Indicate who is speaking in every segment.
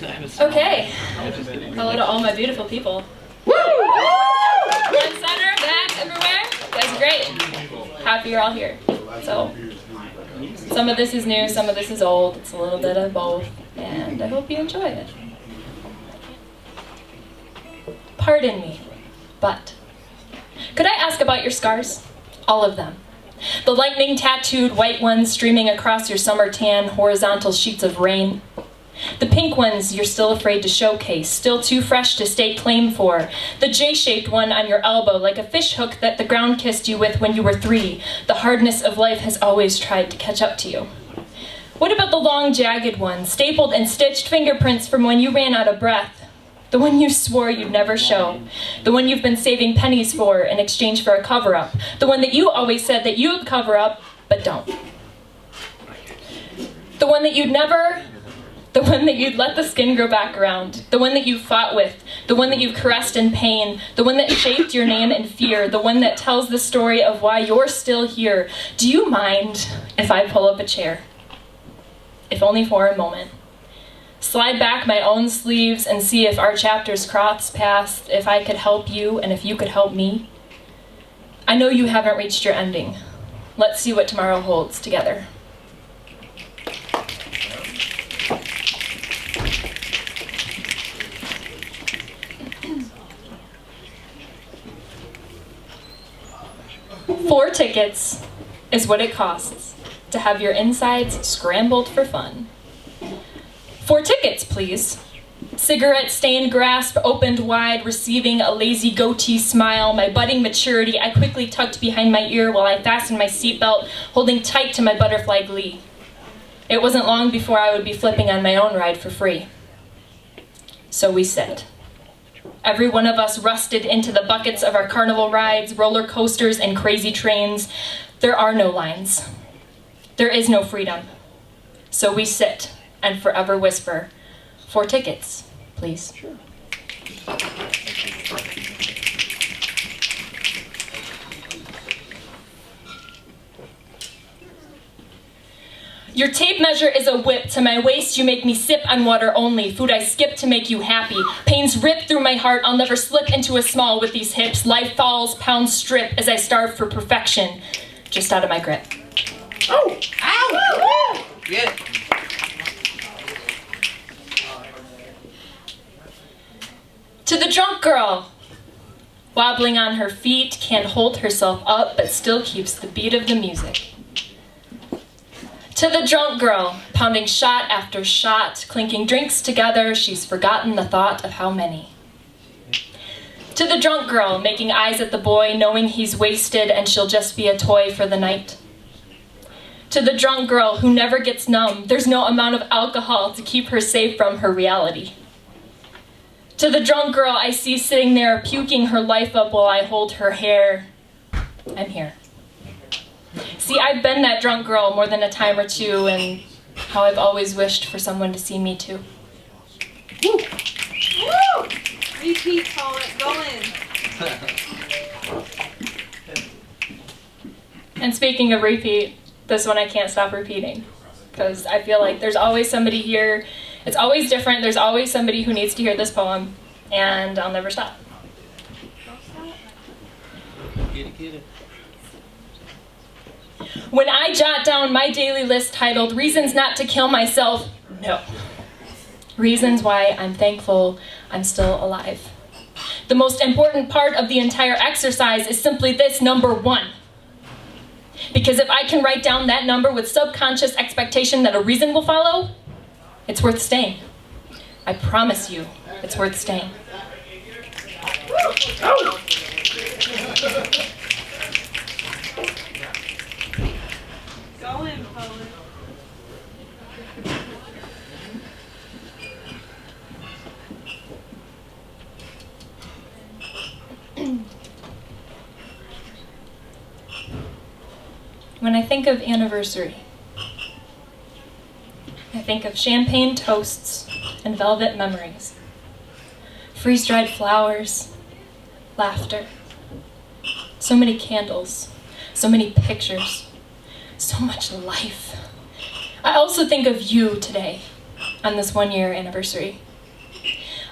Speaker 1: Okay. Hello to all my beautiful people. Front, center, back, everywhere. You guys are great. Happy you're all here. So, some of this is new, some of this is old. It's a little bit of both, and I hope you enjoy it. Pardon me, but could I ask about your scars? All of them. The lightning tattooed white ones streaming across your summer tan, horizontal sheets of rain. The pink ones you're still afraid to showcase, still too fresh to stake claim for. The J-shaped one on your elbow, like a fish hook that the ground kissed you with when you were 3. The hardness of life has always tried to catch up to you. What about the long, jagged one, stapled and stitched fingerprints from when you ran out of breath? The one you swore you'd never show. The one you've been saving pennies for in exchange for a cover-up. The one that you always said that you'd cover up, but don't. The one that you'd let the skin grow back around. The one that you fought with. The one that you've caressed in pain. The one that shaped your name in fear. The one that tells the story of why you're still here. Do you mind if I pull up a chair? If only for a moment. Slide back my own sleeves and see if our chapters cross paths, if I could help you and if you could help me. I know you haven't reached your ending. Let's see what tomorrow holds together. $4 tickets is what it costs to have your insides scrambled for fun. 4 tickets, please. Cigarette-stained grasp opened wide, receiving a lazy goatee smile. My budding maturity I quickly tucked behind my ear while I fastened my seatbelt, holding tight to my butterfly glee. It wasn't long before I would be flipping on my own ride for free. So we sit. Every one of us rusted into the buckets of our carnival rides, roller coasters, and crazy trains. There are no lines. There is no freedom. So we sit and forever whisper, 4 tickets, please. Sure. Your tape measure is a whip. To my waist you make me sip on water only. Food I skip to make you happy. Pains rip through my heart. I'll never slip into a small with these hips. Life falls, pounds strip as I starve for perfection. Just out of my grip.
Speaker 2: Oh! Ow! Good.
Speaker 1: To the drunk girl, wobbling on her feet, can't hold herself up, but still keeps the beat of the music. To the drunk girl, pounding shot after shot, clinking drinks together, she's forgotten the thought of how many. To the drunk girl, making eyes at the boy, knowing he's wasted and she'll just be a toy for the night. To the drunk girl who never gets numb, there's no amount of alcohol to keep her safe from her reality. To the drunk girl I see sitting there, puking her life up while I hold her hair, I'm here. See, I've been that drunk girl more than a time or two, and how I've always wished for someone to see me too.
Speaker 2: Woo! Woo! Repeat, call it, go in.
Speaker 1: And speaking of repeat, this one I can't stop repeating, because I feel like there's always somebody here. It's always different. There's always somebody who needs to hear this poem, and I'll never stop.
Speaker 3: Get it.
Speaker 1: When I jot down my daily list titled Reasons Not to Kill Myself, no. Reasons why I'm thankful I'm still alive. The most important part of the entire exercise is simply this, number 1. Because if I can write down that number with subconscious expectation that a reason will follow, it's worth staying. I promise you, it's worth staying.
Speaker 2: Go in, poet.
Speaker 1: When I think of anniversary, I think of champagne toasts and velvet memories, freeze-dried flowers, laughter, so many candles, so many pictures, so much life. I also think of you today, on this 1-year anniversary.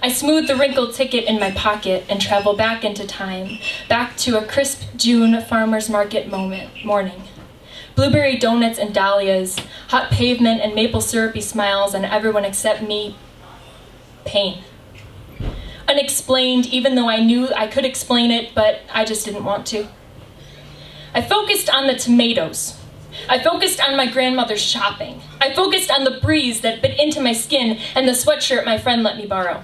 Speaker 1: I smooth the wrinkled ticket in my pocket and travel back into time, back to a crisp June farmer's market morning. Blueberry donuts and dahlias, hot pavement and maple syrupy smiles on everyone except me. Pain. Unexplained, even though I knew I could explain it, but I just didn't want to. I focused on the tomatoes. I focused on my grandmother's shopping. I focused on the breeze that bit into my skin and the sweatshirt my friend let me borrow.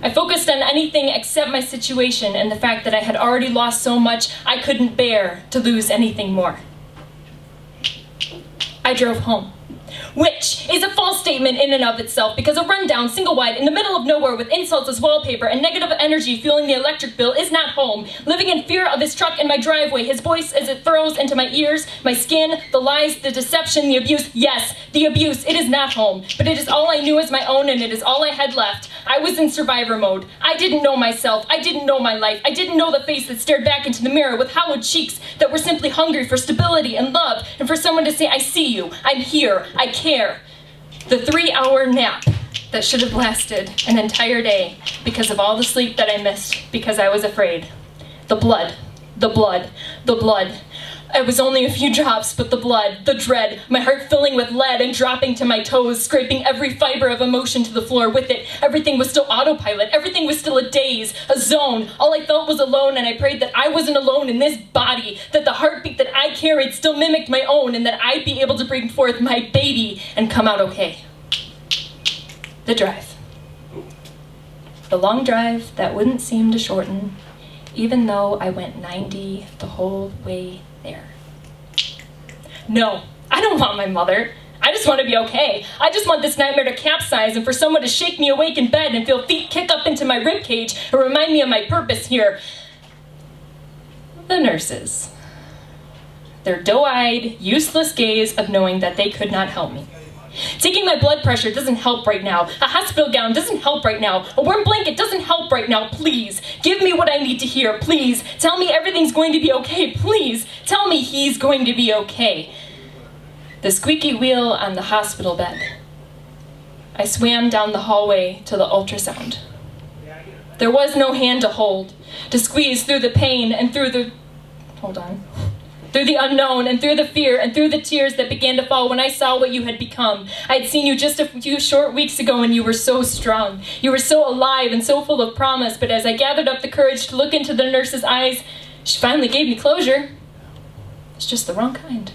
Speaker 1: I focused on anything except my situation and the fact that I had already lost so much I couldn't bear to lose anything more. I drove home, which is a false statement in and of itself because a rundown, single-wide, in the middle of nowhere with insults as wallpaper and negative energy fueling the electric bill is not home. Living in fear of his truck in my driveway, his voice as it furrows into my ears, my skin, the lies, the deception, the abuse. Yes, the abuse. It is not home, but it is all I knew as my own and it is all I had left. I was in survivor mode. I didn't know myself. I didn't know my life. I didn't know the face that stared back into the mirror with hollowed cheeks that were simply hungry for stability and love and for someone to say, I see you. I'm here. I care. The 3-hour nap that should have lasted an entire day because of all the sleep that I missed because I was afraid. The blood, the blood, the blood. It was only a few drops, but the blood, the dread, my heart filling with lead and dropping to my toes, scraping every fiber of emotion to the floor with it. Everything was still autopilot. Everything was still a daze, a zone. All I felt was alone, and I prayed that I wasn't alone in this body, that the heartbeat that I carried still mimicked my own, and that I'd be able to bring forth my baby and come out okay. The drive. The long drive that wouldn't seem to shorten, even though I went 90 the whole way there. No, I don't want my mother. I just want to be okay. I just want this nightmare to capsize and for someone to shake me awake in bed and feel feet kick up into my ribcage and remind me of my purpose here. The nurses. Their doe-eyed, useless gaze of knowing that they could not help me. Taking my blood pressure doesn't help right now. A hospital gown doesn't help right now. A warm blanket doesn't help right now. Please, give me what I need to hear. Please, tell me everything's going to be okay. Please, tell me he's going to be okay. The squeaky wheel on the hospital bed. I swam down the hallway to the ultrasound. There was no hand to hold, to squeeze through the pain and through the unknown and through the fear and through the tears that began to fall when I saw what you had become. I had seen you just a few short weeks ago and you were so strong. You were so alive and so full of promise, but as I gathered up the courage to look into the nurse's eyes, she finally gave me closure. It's just the wrong kind.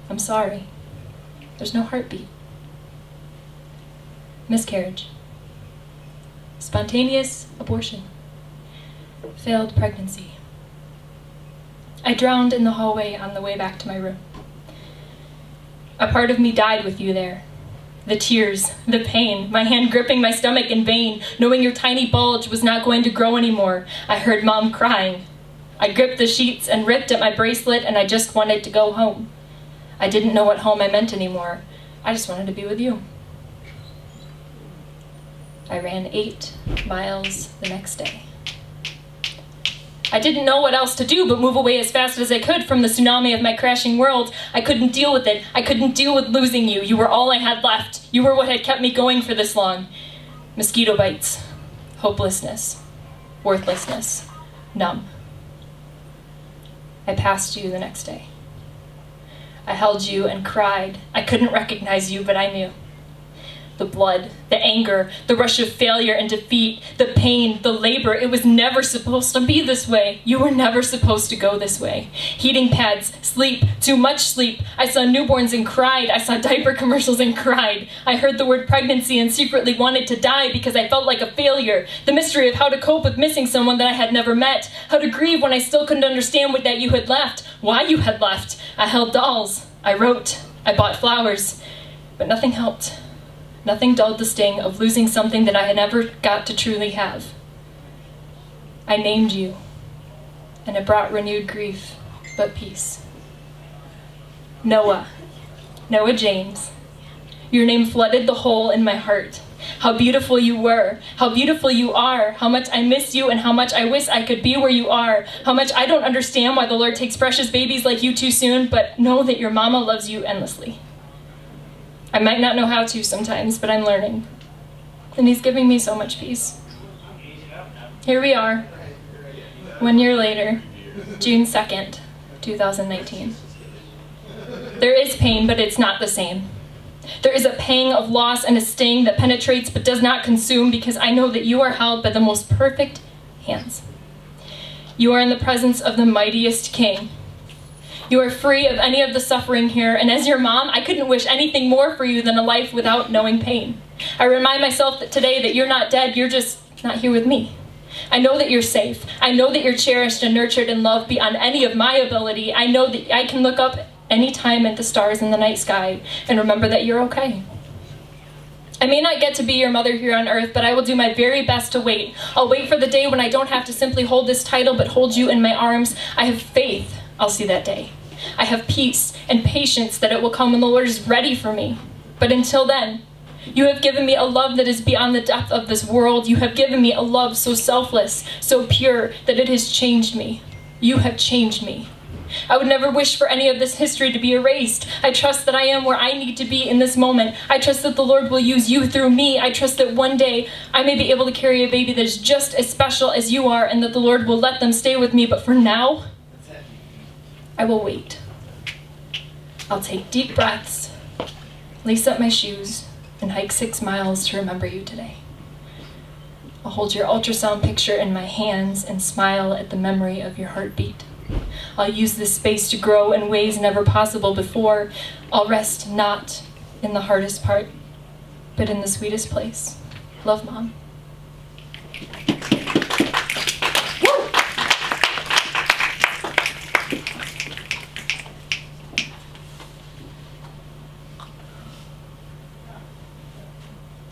Speaker 1: I'm sorry. There's no heartbeat. Miscarriage. Spontaneous abortion. Failed pregnancy. I drowned in the hallway on the way back to my room. A part of me died with you there. The tears, the pain, my hand gripping my stomach in vain, knowing your tiny bulge was not going to grow anymore. I heard Mom crying. I gripped the sheets and ripped at my bracelet, and I just wanted to go home. I didn't know what home I meant anymore. I just wanted to be with you. I ran 8 miles the next day. I didn't know what else to do but move away as fast as I could from the tsunami of my crashing world. I couldn't deal with it. I couldn't deal with losing you. You were all I had left. You were what had kept me going for this long. Mosquito bites. Hopelessness. Worthlessness. Numb. I passed you the next day. I held you and cried. I couldn't recognize you, but I knew. The blood, the anger, the rush of failure and defeat, the pain, the labor. It was never supposed to be this way. You were never supposed to go this way. Heating pads, sleep, too much sleep. I saw newborns and cried. I saw diaper commercials and cried. I heard the word pregnancy and secretly wanted to die because I felt like a failure. The mystery of how to cope with missing someone that I had never met. How to grieve when I still couldn't understand what that you had left. Why you had left. I held dolls. I wrote. I bought flowers. But nothing helped. Nothing dulled the sting of losing something that I had never got to truly have. I named you, and it brought renewed grief, but peace. Noah. Noah James. Your name flooded the hole in my heart. How beautiful you were. How beautiful you are. How much I miss you and how much I wish I could be where you are. How much I don't understand why the Lord takes precious babies like you too soon, but know that your mama loves you endlessly. I might not know how to sometimes, but I'm learning. and he's giving me so much peace. Here we are, 1 year later, June 2nd, 2019. There is pain, but it's not the same. There is a pang of loss and a sting that penetrates but does not consume, because I know that you are held by the most perfect hands. You are in the presence of the mightiest King. You are free of any of the suffering here, and as your mom, I couldn't wish anything more for you than a life without knowing pain. I remind myself that today that you're not dead, you're just not here with me. I know that you're safe. I know that you're cherished and nurtured and loved beyond any of my ability. I know that I can look up any time at the stars in the night sky and remember that you're okay. I may not get to be your mother here on earth, but I will do my very best to wait. I'll wait for the day when I don't have to simply hold this title, but hold you in my arms. I have faith I'll see that day. I have peace and patience that it will come when the Lord is ready for me. But until then, you have given me a love that is beyond the depth of this world. You have given me a love so selfless, so pure, that it has changed me. You have changed me. I would never wish for any of this history to be erased. I trust that I am where I need to be in this moment. I trust that the Lord will use you through me. I trust that one day I may be able to carry a baby that is just as special as you are, and that the Lord will let them stay with me. But for now, I will wait. I'll take deep breaths, lace up my shoes, and hike 6 miles to remember you today. I'll hold your ultrasound picture in my hands and smile at the memory of your heartbeat. I'll use this space to grow in ways never possible before. I'll rest not in the hardest part, but in the sweetest place. Love, Mom.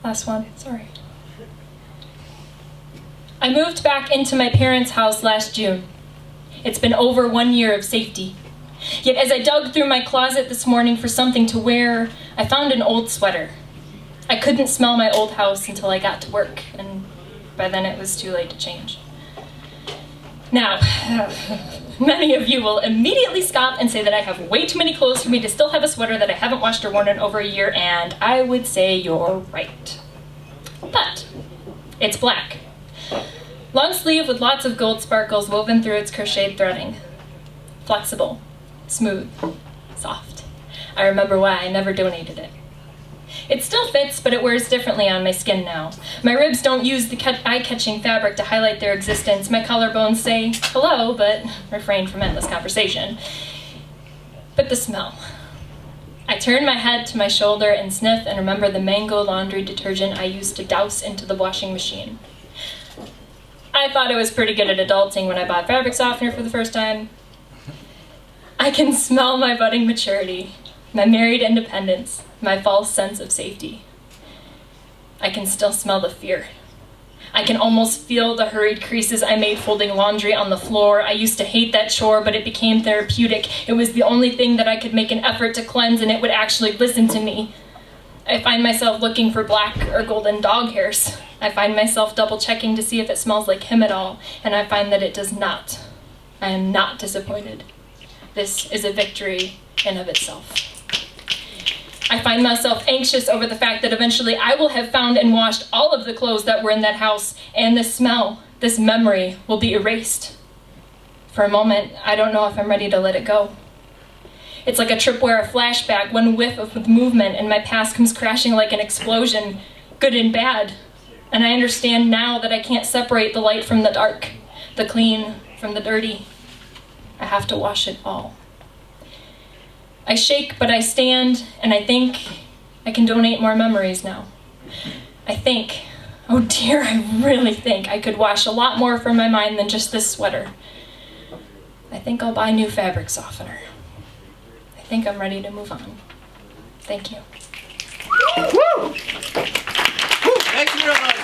Speaker 1: Last one, sorry. I moved back into my parents' house last June. It's been over 1 year of safety. Yet as I dug through my closet this morning for something to wear, I found an old sweater. I couldn't smell my old house until I got to work, and by then it was too late to change. Now, many of you will immediately scoff and say that I have way too many clothes for me to still have a sweater that I haven't washed or worn in over a year, and I would say you're right. But it's black. Long sleeve with lots of gold sparkles woven through its crocheted threading. Flexible, smooth, soft. I remember why I never donated it. It still fits, but it wears differently on my skin now. My ribs don't use the eye-catching fabric to highlight their existence. My collarbones say hello, but refrain from endless conversation. But the smell. I turn my head to my shoulder and sniff and remember the mango laundry detergent I used to douse into the washing machine. I thought I was pretty good at adulting when I bought fabric softener for the first time. I can smell my budding maturity, my married independence, my false sense of safety. I can still smell the fear. I can almost feel the hurried creases I made folding laundry on the floor. I used to hate that chore, but it became therapeutic. It was the only thing that I could make an effort to cleanse, and it would actually listen to me. I find myself looking for black or golden dog hairs. I find myself double-checking to see if it smells like him at all, and I find that it does not. I am not disappointed. This is a victory in of itself. I find myself anxious over the fact that eventually I will have found and washed all of the clothes that were in that house, and this smell, this memory, will be erased. For a moment, I don't know if I'm ready to let it go. It's like a tripwire flashback, one whiff of movement, and my past comes crashing like an explosion, good and bad. And I understand now that I can't separate the light from the dark, the clean from the dirty. I have to wash it all. I shake, but I stand, and I think I can donate more memories now. I think, oh dear, I really think I could wash a lot more from my mind than just this sweater. I think I'll buy new fabric softener. I think I'm ready to move on. Thank you.
Speaker 2: Woo! Thank you very much.